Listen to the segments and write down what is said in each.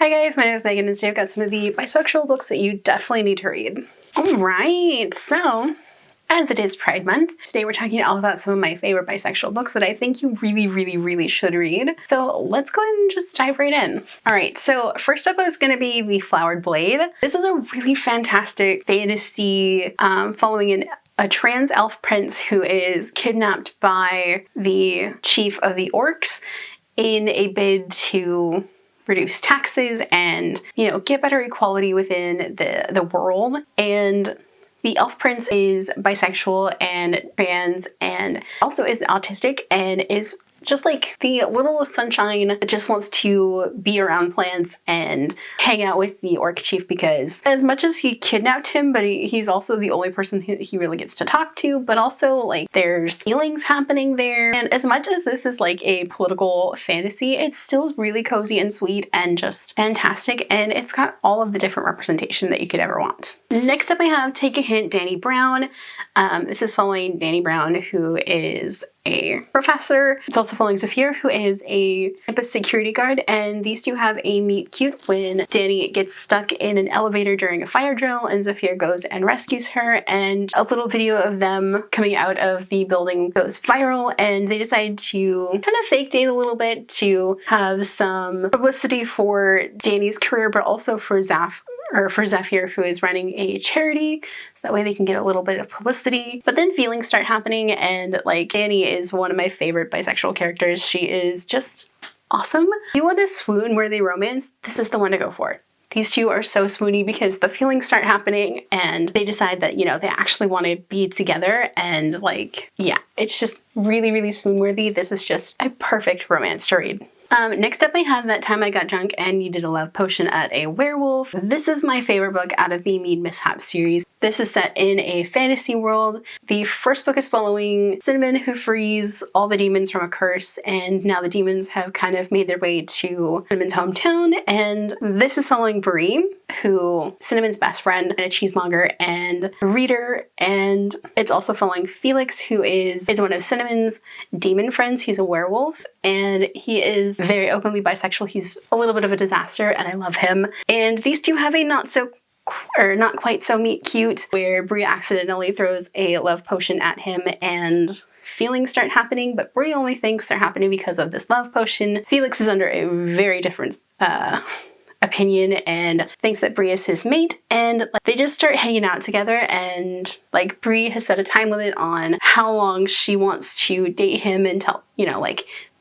Hi guys, my name is Megan and today I've got some of the bisexual books that you definitely need to read. Alright, so as it is Pride Month, today we're talking all about some of my favorite bisexual books that I think you really should read. So let's go ahead and just dive right in. Alright, so first up is going to be The Flowered Blade. This is a really fantastic fantasy following a trans elf prince who is kidnapped by the chief of the orcs in a bid to reduce taxes and, get better equality within the world. And the elf prince is bisexual and trans and also is autistic and is just like the little sunshine that just wants to be around plants and hang out with the orc chief, because as much as he kidnapped him, but he's also the only person he really gets to talk to, but also like there's feelings happening there. And as much as this is like a political fantasy, it's still really cozy and sweet and just fantastic, and it's got all of the different representation that you could ever want. Next up I have Take a Hint, Danny Brown. This is following Danny Brown, who is a professor. It's also following Zafir, who is a campus security guard, and these two have a meet cute when Danny gets stuck in an elevator during a fire drill and Zafir goes and rescues her, and a little video of them coming out of the building goes viral, and they decide to kind of fake date a little bit to have some publicity for Danny's career, but also for Zafir, who is running a charity, so that way they can get a little bit of publicity. But then feelings start happening, and like Danny is one of my favorite bisexual characters. She is just awesome. If you want to swoon-worthy romance, this is the one to go for. These two are so swoony because the feelings start happening and they decide that, they actually want to be together, and like, yeah, it's just really swoon-worthy. This is just a perfect romance to read. Next up I have That Time I Got Drunk and Needed a Love Potion at a Werewolf. This is my favorite book out of the Mead Mishap series. This is set in a fantasy world. The first book is following Cinnamon, who frees all the demons from a curse, and now the demons have kind of made their way to Cinnamon's hometown, and this is following Bree, who Cinnamon's best friend and a cheesemonger and a reader, and it's also following Felix, who is one of Cinnamon's demon friends. He's a werewolf, and he is very openly bisexual. He's a little bit of a disaster, and I love him. And these two have a not quite so meet cute, where Bree accidentally throws a love potion at him and feelings start happening, but Bree only thinks they're happening because of this love potion. Felix is under a very different opinion and thinks that Bree is his mate, and they just start hanging out together, and like Bree has set a time limit on how long she wants to date him until,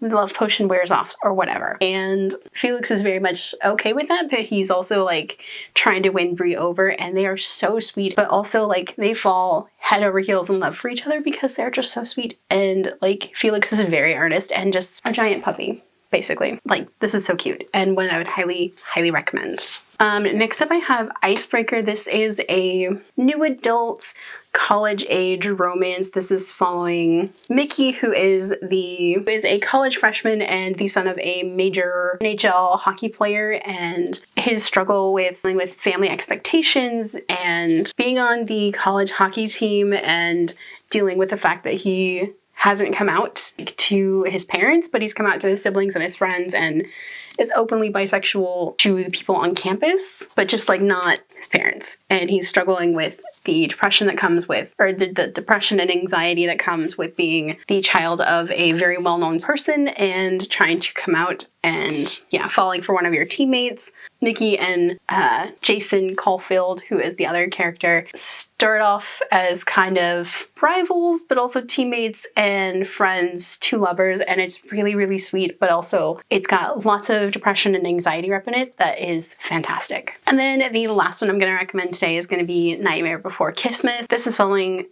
the love potion wears off or whatever. And Felix is very much okay with that, but he's also like trying to win Bree over, and they are so sweet, but also like they fall head over heels in love for each other because they're just so sweet, and like Felix is very earnest and just a giant puppy. Basically, like, this is so cute and one I would highly recommend. Next up I have Icebreaker. This is a new adult college age romance. This is following Mickey, who is a college freshman and the son of a major NHL hockey player, and his struggle with family expectations and being on the college hockey team and dealing with the fact that he hasn't come out to his parents, but he's come out to his siblings and his friends, and is openly bisexual to the people on campus, but just like not his parents. And he's struggling with the depression that comes with, or the depression and anxiety that comes with being the child of a very well-known person and trying to come out and, falling for one of your teammates. Nikki and Jason Caulfield, who is the other character, start off as kind of rivals, but also teammates and friends, two lovers, and it's really sweet, but also it's got lots of depression and anxiety rep in it that is fantastic. And then the last one I'm going to recommend today is going to be Nightmare Before Christmas. This is following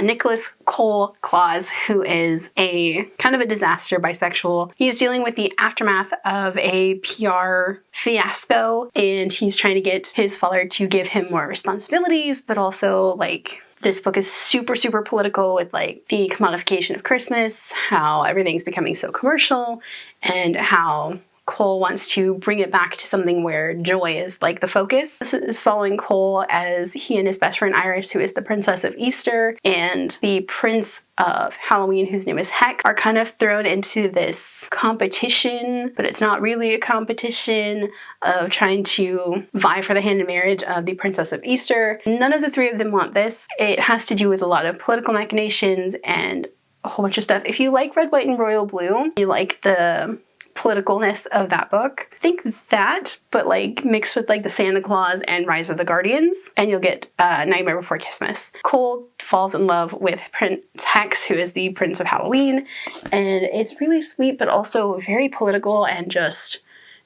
Nicholas Cole Claus, who is a kind of a disaster bisexual. He's dealing with the aftermath of a PR fiasco, and he's trying to get his father to give him more responsibilities, but also like this book is super political with like the commodification of Christmas, how everything's becoming so commercial, and how Cole wants to bring it back to something where joy is like the focus. This is following Cole as he and his best friend Iris, who is the Princess of Easter, and the Prince of Halloween, whose name is Hex, are kind of thrown into this competition, but it's not really a competition, of trying to vie for the hand in marriage of the Princess of Easter. None of the three of them want this. It has to do with a lot of political machinations and a whole bunch of stuff. If you like Red, White, and Royal Blue, you like the politicalness of that book, think that, but like mixed with like the Santa Claus and Rise of the Guardians, and you'll get Nightmare Before Christmas. Cole falls in love with Prince Hex, who is the Prince of Halloween, and it's really sweet, but also very political and just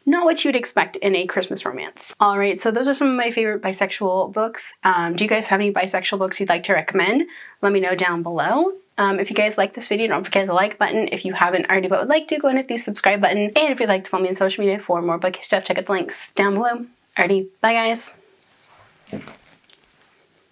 not what you'd expect in a Christmas romance. All right, so those are some of my favorite bisexual books. Do you guys have any bisexual books you'd like to recommend? Let me know down below. If you guys like this video, don't forget the like button. If you haven't already but would like to, go and hit the subscribe button. And if you'd like to follow me on social media for more bookish stuff, check out the links down below. Alrighty, bye guys.